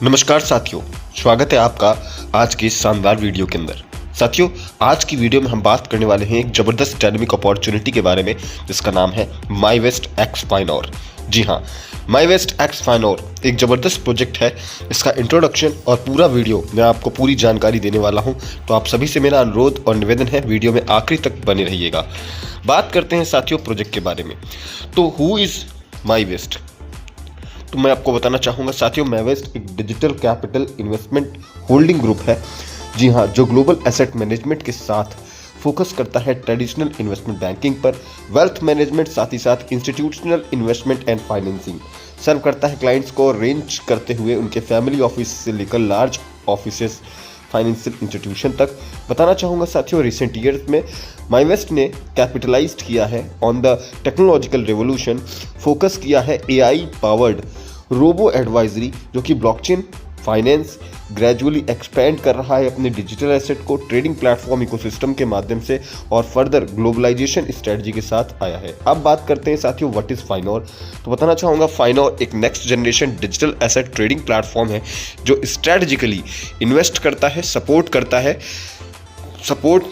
नमस्कार साथियों, स्वागत है आपका आज की इस शानदार वीडियो के अंदर। साथियों, आज की वीडियो में हम बात करने वाले हैं एक ज़बरदस्त डायनेमिक अपॉर्चुनिटी के बारे में जिसका नाम है माईवेस्ट एक्स फाइनोर। जी हाँ, माईवेस्ट एक्स फाइनोर एक ज़बरदस्त प्रोजेक्ट है। इसका इंट्रोडक्शन और पूरा वीडियो मैं आपको पूरी जानकारी देने वाला हूँ, तो आप सभी से मेरा अनुरोध और निवेदन है वीडियो में आखिरी तक बने रहिएगा। बात करते हैं साथियों प्रोजेक्ट के बारे में। तो हु इज़ माईवेस्ट? तो मैं आपको बताना चाहूँगा साथियों, माईवेस्ट एक digital capital investment holding group है। जी हाँ, जो ग्लोबल एसेट मैनेजमेंट के साथ फोकस करता है ट्रेडिशनल इन्वेस्टमेंट बैंकिंग पर, वेल्थ मैनेजमेंट, साथ ही साथ इंस्टीट्यूशनल इन्वेस्टमेंट एंड फाइनेंसिंग सर्व करता है क्लाइंट्स को, रेंज करते हुए उनके फैमिली ऑफिस से लेकर लार्ज ऑफिसेस, फाइनेंशियल इंस्टीट्यूशन तक। बताना चाहूँगा साथियों, रिसेंट ईयर्स में माईवेस्ट ने कैपिटलाइज्ड किया है on the technological revolution, focus किया है एआई पावर्ड रोबो एडवाइजरी, जो कि ब्लॉकचेन फाइनेंस ग्रेजुअली एक्सपेंड कर रहा है अपने डिजिटल एसेट को ट्रेडिंग प्लेटफॉर्म इकोसिस्टम के माध्यम से और फर्दर ग्लोबलाइजेशन स्ट्रेटजी के साथ आया है। अब बात करते हैं साथियों व्हाट इज फाइनोर। तो बताना चाहूँगा, फाइनोर एक next generation digital asset trading platform है जो स्ट्रेटजिकली इन्वेस्ट करता है, सपोर्ट करता है, सपोर्ट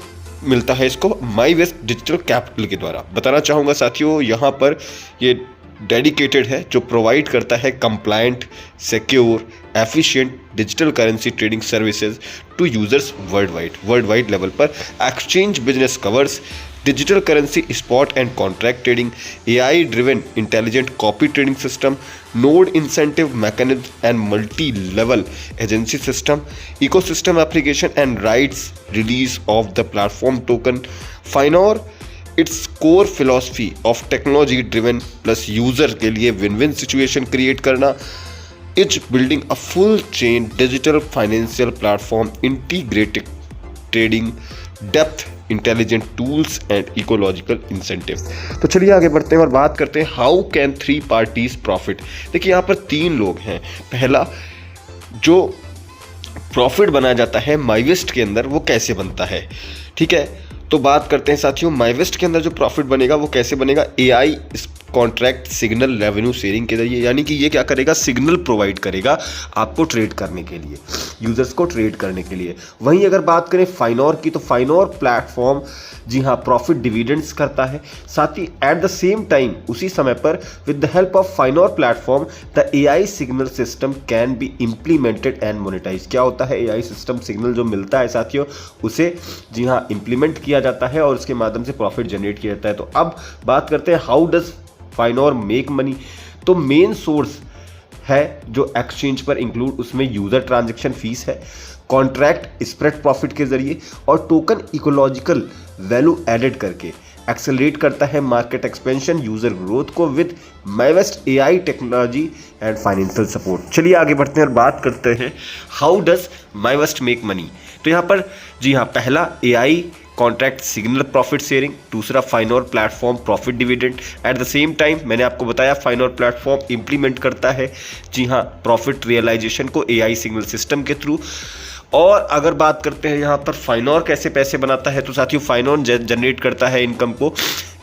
मिलता है इसको माईवेस्ट डिजिटल कैपिटल के द्वारा। बताना चाहूँगा साथियों, यहाँ पर ये डेडिकेटेड है जो प्रोवाइड करता है compliant, secure, efficient digital currency trading services to users worldwide level पर। Exchange business covers digital currency spot and contract trading, AI driven intelligent copy trading system, node incentive mechanism and multi level agency system, ecosystem application and rights release of the platform token. Finor its core philosophy of technology driven plus user के लिए win win situation create करना, is building a full chain digital financial platform integrated trading depth intelligent tools and ecological incentive. तो चलिए आगे बढ़ते हैं और बात करते हैं how can three parties profit. देखिए यहाँ पर तीन लोग हैं। पहला जो प्रॉफिट बनाया जाता है माईवेस्ट के अंदर वो कैसे बनता है, ठीक है। तो बात करते हैं साथियों, माईवेस्ट के अंदर जो प्रॉफिट बनेगा वो कैसे बनेगा, AI contract signal revenue sharing के जरिए। यानी कि ये क्या करेगा, सिग्नल प्रोवाइड करेगा आपको ट्रेड करने के लिए, यूजर्स को ट्रेड करने के लिए। वहीं अगर बात करें फाइनोर की, तो फाइनोर प्लेटफॉर्म जी हाँ प्रॉफिट डिविडेंड्स करता है। साथ ही एट द सेम टाइम उसी समय पर with the help of Finor platform the AI signal system can be implemented and monetize. क्या होता है, एआई सिस्टम सिग्नल जो मिलता है साथियों उसे जी हाँ इम्प्लीमेंट किया जाता है और उसके माध्यम से प्रॉफिट जनरेट किया जाता है। तो अब बात करते हैं how does Finor make money. तो मेन सोर्स है जो एक्सचेंज पर इंक्लूड, उसमें यूजर ट्रांजैक्शन फीस है, कॉन्ट्रैक्ट स्प्रेड प्रॉफिट के जरिए और टोकन इकोलॉजिकल वैल्यू एडेड करके एक्सेलरेट करता है मार्केट एक्सपेंशन, यूजर ग्रोथ को with MyWest AI technology and financial support. चलिए आगे बढ़ते हैं और बात करते हैं how does MyWest make money. तो यहाँ पर जी हाँ, पहला AI contract signal profit sharing, दूसरा Finor platform profit dividend. At the same time मैंने आपको बताया फाइनोर प्लेटफॉर्म इंप्लीमेंट करता है जी हाँ प्रॉफिट रियलाइजेशन को एआई सिग्नल सिस्टम के थ्रू। और अगर बात करते हैं यहाँ पर फाइनोर कैसे पैसे बनाता है, तो साथियों फाइनोर जनरेट करता है इनकम को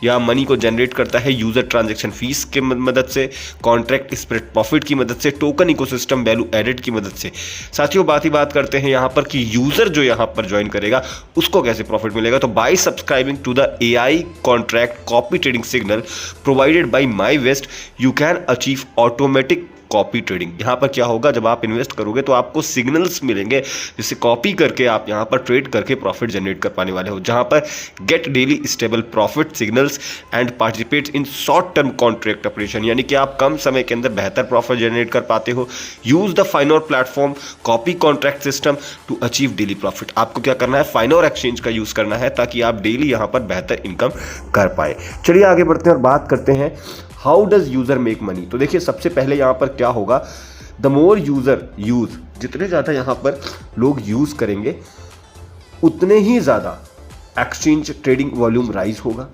या मनी को जनरेट करता है यूजर ट्रांजैक्शन फीस की मदद से, कॉन्ट्रैक्ट स्प्रेड प्रॉफिट की मदद से, टोकन इकोसिस्टम वैल्यू एडेड की मदद से। साथियों बात करते हैं यहाँ पर कि यूजर जो यहाँ पर ज्वाइन करेगा उसको कैसे प्रॉफिट मिलेगा। तो by subscribing to the AI contract copy trading signal provided by MyWest you can achieve automatic copy trading. यहाँ पर क्या होगा, जब आप इन्वेस्ट करोगे तो आपको सिग्नल्स मिलेंगे जिसे कॉपी करके आप यहाँ पर ट्रेड करके प्रॉफिट जनरेट कर पाने वाले हो, जहाँ पर gate daily stable profit signals and participate in short term contract operation. यानी कि आप कम समय के अंदर बेहतर प्रॉफिट जनरेट कर पाते हो। Use the Finor platform copy contract system to achieve daily profit. आपको क्या करना है, फाइनोर एक्सचेंज का यूज करना है ताकि आप डेली यहाँ पर बेहतर इनकम कर पाए। चलिए आगे बढ़ते हैं और बात करते हैं how does user make money. तो देखिए सबसे पहले यहाँ पर क्या होगा, द मोर यूजर यूज, जितने ज़्यादा यहाँ पर लोग यूज करेंगे उतने ही ज़्यादा एक्सचेंज ट्रेडिंग वॉल्यूम राइज होगा,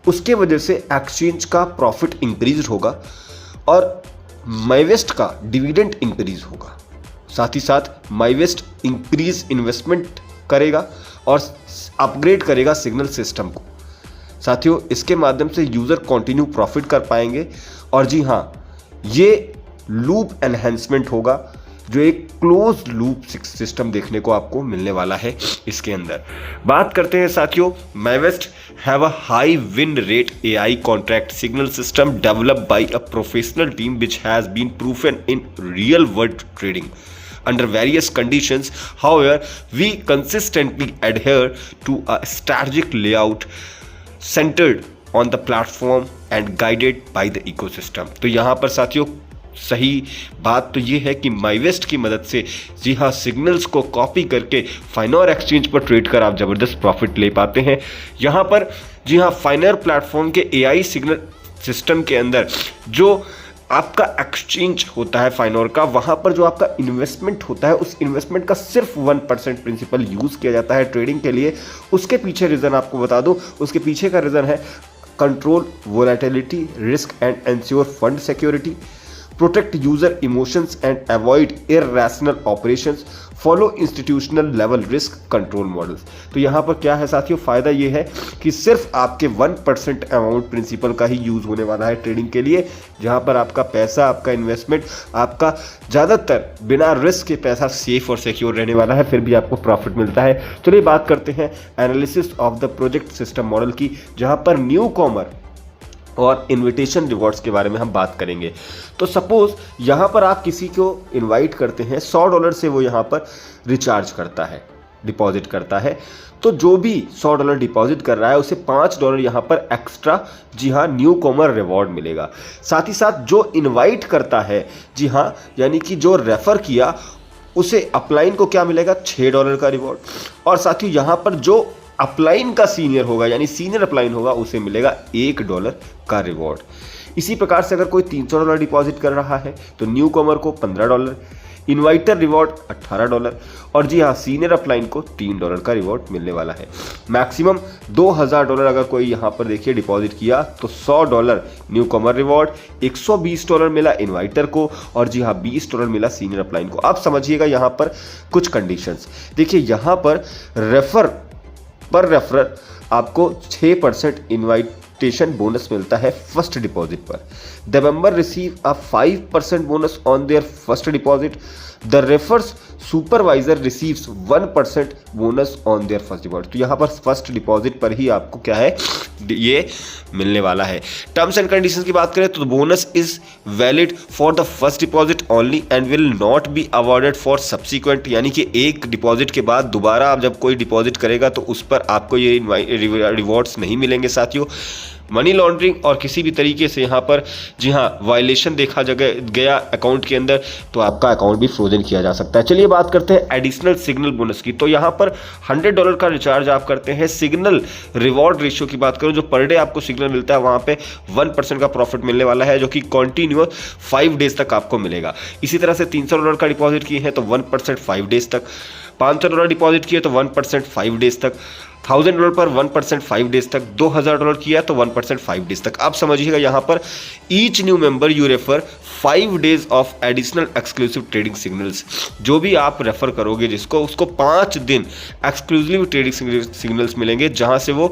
उसके वजह से एक्सचेंज का प्रॉफिट इंक्रीज होगा और माईवेस्ट का डिविडेंड इंक्रीज होगा। साथ ही साथ माईवेस्ट इंक्रीज इन्वेस्टमेंट करेगा और अपग्रेड करेगा सिग्नल सिस्टम को। साथियों इसके माध्यम से यूज़र कंटिन्यू प्रॉफिट कर पाएंगे और जी हाँ ये लूप एनहेंसमेंट होगा जो एक क्लोज लूप सिस्टम देखने को आपको मिलने वाला है इसके अंदर। बात करते हैं साथियों, MyWest have a high win rate AI contract signal system developed by a professional team which has been proven in real world trading under various conditions. However, we consistently adhere to a strategic layout centered on the platform and guided by the ecosystem. तो यहाँ पर साथियों सही बात तो ये है कि माइवेस्ट की मदद से जी हाँ सिग्नल्स को कॉपी करके फाइनोर एक्सचेंज पर ट्रेड कर आप ज़बरदस्त प्रॉफिट ले पाते हैं। यहाँ पर जी हाँ फाइनोर प्लेटफॉर्म के AI सिग्नल सिस्टम के अंदर जो आपका एक्सचेंज होता है फाइनोर का, वहाँ पर जो आपका इन्वेस्टमेंट होता है उस इन्वेस्टमेंट का सिर्फ 1% प्रिंसिपल यूज़ किया जाता है ट्रेडिंग के लिए। उसके पीछे रीज़न आपको बता दूं, उसके पीछे का रीज़न है control volatility risk and ensure fund security, protect user emotions and avoid irrational operations, follow institutional level risk control models. तो यहाँ पर क्या है साथियों, फ़ायदा ये है कि सिर्फ आपके 1% अमाउंट प्रिंसिपल का ही यूज़ होने वाला है ट्रेडिंग के लिए, जहाँ पर आपका पैसा, आपका इन्वेस्टमेंट, आपका ज़्यादातर बिना रिस्क के पैसा सेफ और सिक्योर रहने वाला है, फिर भी आपको प्रॉफिट मिलता है। चलिए बात करते हैं analysis of the project system model की, जहाँ पर न्यू कॉमर और इनविटेशन रिवॉर्ड्स के बारे में हम बात करेंगे। तो सपोज यहाँ पर आप किसी को इनवाइट करते हैं, $100 से वो यहाँ पर रिचार्ज करता है, डिपॉजिट करता है, तो जो भी $100 डिपॉजिट कर रहा है उसे $5 यहाँ पर एक्स्ट्रा जी हाँ न्यू कॉमर रिवॉर्ड मिलेगा। साथ ही साथ जो इनवाइट करता है जी हाँ यानी कि जो रेफर किया उसे अपलाइन को क्या मिलेगा, $6 का रिवॉर्ड, और साथ ही यहाँ पर जो अपलाइन का सीनियर होगा यानी सीनियर अपलाइन होगा उसे मिलेगा $1 का रिवॉर्ड। इसी प्रकार से अगर कोई $300 डिपॉजिट कर रहा है तो न्यू कॉमर को $15, इन्वाइटर रिवॉर्ड $18 और जी हाँ सीनियर अपलाइन को $3 का रिवॉर्ड मिलने वाला है। मैक्सिमम $2000 अगर कोई यहाँ पर देखिए डिपॉजिट किया तो $100 न्यू कॉमर रिवॉर्ड, $120 मिला इन्वाइटर को और जी हाँ $20 मिला सीनियर अपलाइन को। आप समझिएगा यहाँ पर कुछ कंडीशंस देखिए, यहाँ पर रेफरर आपको 6% इन्वाइटेशन बोनस मिलता है फर्स्ट डिपॉजिट पर। The member receive a 5% bonus on their first deposit. The refers supervisor receives 1% bonus on their first deposit. तो यहाँ पर फर्स्ट डिपॉजिट पर ही आपको क्या है ये मिलने वाला है। टर्म्स एंड कंडीशंस की बात करें तो bonus is valid for the first deposit only and will not be awarded for subsequent, यानी कि एक डिपॉजिट के बाद दोबारा आप जब कोई डिपॉजिट करेगा तो उस पर आपको ये रिवॉर्ड्स नहीं मिलेंगे साथियों। मनी लॉन्ड्रिंग और किसी भी तरीके से यहाँ पर जी हाँ वायलेशन देखा गया अकाउंट के अंदर तो आपका अकाउंट भी फ्रोजन किया जा सकता है। चलिए बात करते हैं एडिशनल सिग्नल बोनस की। तो यहाँ पर $100 का रिचार्ज आप करते हैं, सिग्नल रिवॉर्ड रेशियो की बात करूँ जो पर डे आपको सिग्नल मिलता है वहाँ पे 1% का प्रॉफिट मिलने वाला है जो कि कंटिन्यूअस 5 डेज तक आपको मिलेगा। इसी तरह से $300 का डिपॉजिट किए हैं तो 1% 5 डेज तक, $500 डिपॉजिट किए तो 1% 5 डेज तक, $1000 पर 1% 5 डेज तक, $2000 किया तो 1% 5 डेज तक। आप समझिएगा यहाँ पर each new member you refer 5 days of additional exclusive trading signals. जो भी आप रेफर करोगे जिसको उसको 5 दिन एक्सक्लूसिव ट्रेडिंग सिग्नल्स मिलेंगे, जहाँ से वो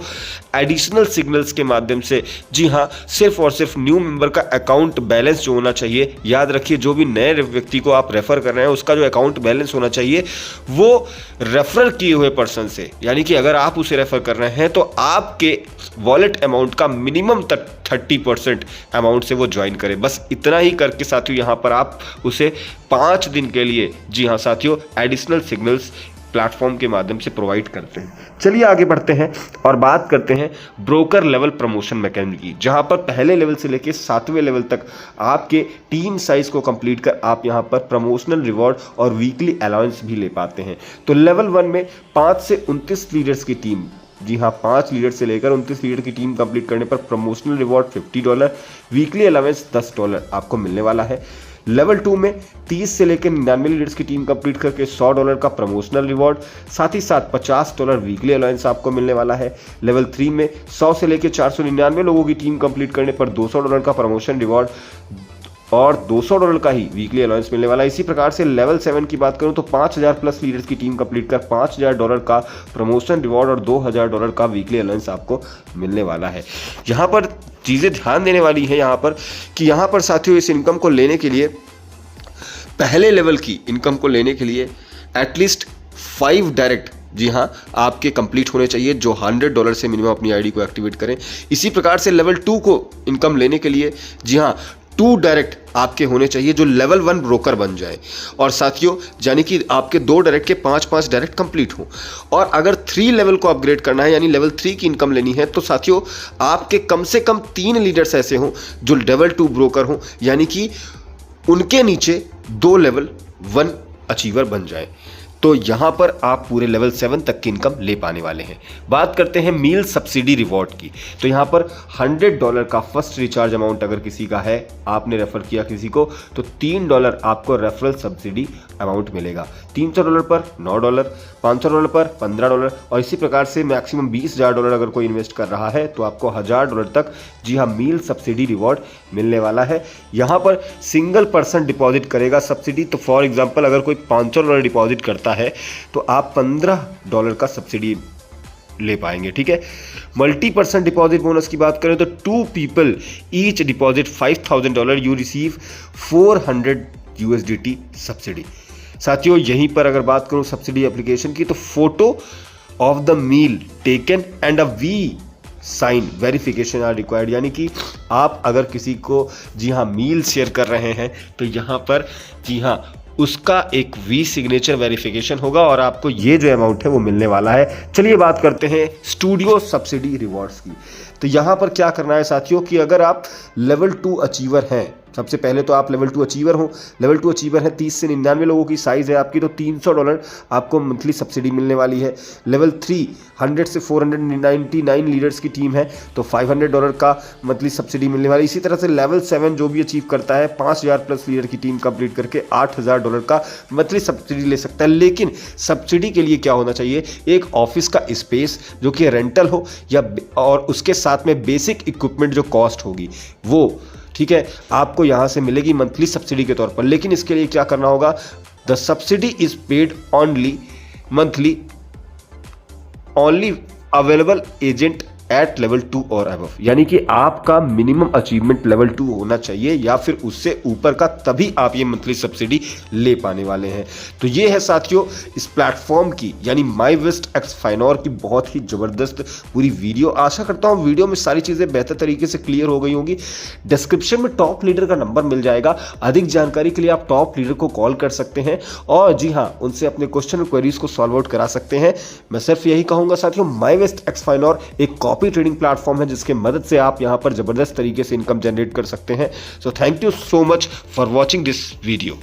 एडिशनल सिग्नल्स के माध्यम से जी हाँ सिर्फ और सिर्फ न्यू मेंबर का अकाउंट बैलेंस जो होना चाहिए, याद रखिए जो भी नए व्यक्ति को आप रेफर कर रहे हैं उसका जो अकाउंट बैलेंस होना चाहिए वो रेफर किए हुए पर्सन से, यानी कि अगर आप उसे रेफर कर रहे हैं तो आपके वॉलेट अमाउंट का मिनिमम तक 30% अमाउंट से वो ज्वाइन करे। बस इतना ही करके साथियों यहाँ पर आप उसे 5 दिन के लिए जी हाँ साथियों एडिशनल सिग्नल्स प्लेटफॉर्म के माध्यम से प्रोवाइड करते हैं। चलिए आगे बढ़ते हैं और बात करते हैं ब्रोकर लेवल प्रमोशन मैकेनिज्म की, जहां पर पहले लेवल से लेकर 7वें लेवल तक आपके टीम साइज को कंप्लीट कर आप यहां पर प्रमोशनल रिवॉर्ड और वीकली अलाउंस भी ले पाते हैं। तो लेवल 1 में 5 से 29 लीडर्स की टीम, जी हाँ 5 लीडर से लेकर 29 लीडर की टीम कंप्लीट करने पर प्रमोशनल रिवॉर्ड $50, वीकली अलाउंस $10 आपको मिलने वाला है। लेवल 2 में 30 से लेकर 99 लीडर्स की टीम कंप्लीट करके $100 का प्रमोशनल रिवॉर्ड, साथ ही साथ $50 वीकली अलाउंस आपको मिलने वाला है। लेवल 3 में 100 से लेकर 499 लोगों की टीम कंप्लीट करने पर $200 का प्रमोशन रिवॉर्ड और $200 का ही वीकली अलाउंस मिलने वाला है। इसी प्रकार से लेवल 7 की बात करूं तो 5000 प्लस लीडर्स की टीम कंप्लीट कर $5000 का प्रमोशन रिवॉर्ड और $2000 का वीकली अलाउंस आपको मिलने वाला है। यहाँ पर चीज़ें ध्यान देने वाली है यहाँ पर कि यहाँ पर साथियों इस इनकम को लेने के लिए पहले लेवल की इनकम को लेने के लिए एटलीस्ट 5 डायरेक्ट, जी हाँ, आपके कंप्लीट होने चाहिए जो $100 से मिनिमम अपनी आईडी को एक्टिवेट करें। इसी प्रकार से लेवल 2 को इनकम लेने के लिए, जी हाँ, 2 डायरेक्ट आपके होने चाहिए जो लेवल 1 ब्रोकर बन जाए। और साथियों, यानी कि आपके 2 डायरेक्ट के 5-5 डायरेक्ट कंप्लीट हो। और अगर 3 लेवल को अपग्रेड करना है, यानी लेवल 3 की इनकम लेनी है, तो साथियों आपके कम से कम 3 लीडर्स ऐसे हों जो लेवल 2 ब्रोकर हों, यानी कि उनके नीचे 2 लेवल 1 अचीवर बन जाए। तो यहां पर आप पूरे लेवल 7 तक की इनकम ले पाने वाले हैं। बात करते हैं मील सब्सिडी रिवॉर्ड की। तो यहां पर $100 का फर्स्ट रिचार्ज अमाउंट अगर किसी का है, आपने रेफर किया किसी को, तो $3 आपको रेफरल सब्सिडी अमाउंट मिलेगा। $300 पर $9, $500 पर $15, और इसी प्रकार से मैक्सिमम $20,000 अगर कोई इन्वेस्ट कर रहा है तो आपको $1,000 तक, जी हाँ, मील सब्सिडी रिवॉर्ड मिलने वाला है। यहाँ पर सिंगल पर्सन डिपॉजिट करेगा सब्सिडी। तो फॉर एग्जांपल अगर कोई $500 डिपॉजिट करता है तो आप $15 का सब्सिडी ले पाएंगे। ठीक है। मल्टी पर्सन डिपॉजिट बोनस की बात करें तो 2 people each deposit $5,000 you receive $400 USDT subsidy. साथियों, यहीं पर अगर बात करूं सब्सिडी एप्लीकेशन की, तो photo of the meal taken and a V sign verification are required. यानी कि आप अगर किसी को, जी हाँ, मील शेयर कर रहे हैं तो यहाँ पर, जी हाँ, उसका एक वी सिग्नेचर वेरिफिकेशन होगा और आपको ये जो अमाउंट है वो मिलने वाला है। चलिए बात करते हैं स्टूडियो सब्सिडी रिवॉर्ड्स की। तो यहाँ पर क्या करना है साथियों कि अगर आप लेवल 2 अचीवर हैं, सबसे पहले तो आप लेवल 2 अचीवर हो, लेवल 2 अचीवर है, 30 से 99 लोगों की साइज़ है आपकी, तो $300 आपको मंथली सब्सिडी मिलने वाली है। लेवल 3 100 से 499 लीडर्स की टीम है तो $500 का मंथली सब्सिडी मिलने वाली। इसी तरह से लेवल 7 जो भी अचीव करता है 5000 प्लस लीडर की टीम कंप्लीट करके $8000 का मंथली सब्सिडी ले सकता है। लेकिन सब्सिडी के लिए क्या होना चाहिए? एक ऑफिस का स्पेस जो कि रेंटल हो, या और उसके साथ में बेसिक इक्विपमेंट जो कॉस्ट होगी वो, ठीक है, आपको यहां से मिलेगी मंथली सब्सिडी के तौर पर। लेकिन इसके लिए क्या करना होगा? The subsidy is paid only monthly only available agent at level 2 और अबव। यानी कि आपका मिनिमम अचीवमेंट लेवल 2 होना चाहिए या फिर उससे ऊपर का, तभी आप ये मंथली सब्सिडी ले पाने वाले हैं। तो ये है साथियों इस प्लेटफॉर्म की, यानी माईवेस्ट एक्स फाइनोर की बहुत ही जबरदस्त पूरी वीडियो। आशा करता हूं वीडियो में सारी चीजें बेहतर तरीके से क्लियर हो गई होंगी। डिस्क्रिप्शन में टॉप लीडर का नंबर मिल जाएगा। अधिक जानकारी के लिए आप टॉप लीडर को कॉल कर सकते हैं और जी हाँ, उनसे अपने क्वेश्चन और क्वेरीज को सॉल्व आउट करा सकते हैं। मैं सिर्फ यही कहूंगा साथियों, माईवेस्ट एक्स फाइनोर एक कॉपी ट्रेडिंग प्लेटफॉर्म है जिसके मदद से आप यहां पर जबरदस्त तरीके से इनकम जनरेट कर सकते हैं। So thank you so much for watching this video.